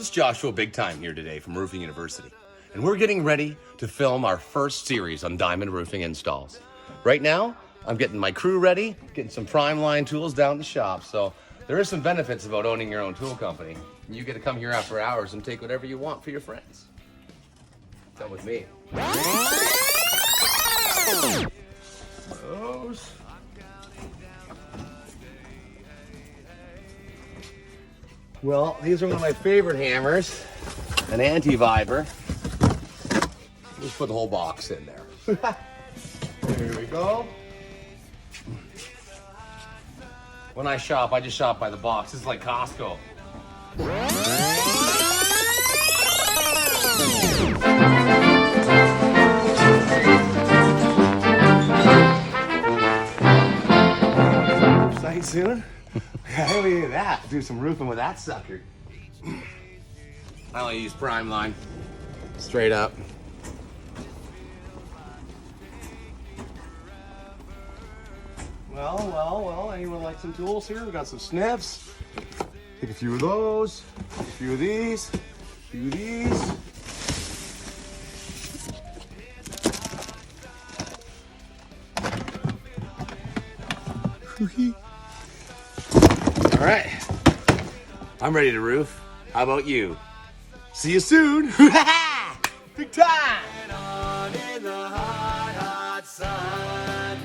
This is Joshua Biggtime here today from Roofing University, and we're getting ready to film our first series on diamond roofing installs. Right now, I'm getting my crew ready, getting some PrimeLine tools down in the shop, so there is some benefits about owning your own tool company. You get to come here after hours and take whatever you want for your friends. Come with me. Those. Well, these are one of my favorite hammers, an anti-vibrer. Just put the whole box in there. There we go. When I shop, I just shop by the box. It's like Costco. Sight soon. Hey, we do that. Do some roofing with that sucker. I only use PrimeLine. Straight up. Well, anyone like some tools here? We got some snips. Take a few of those, a few of these, a few of these. All right, I'm ready to roof. How about you? See you soon. Big time. On in the hot, hot sun.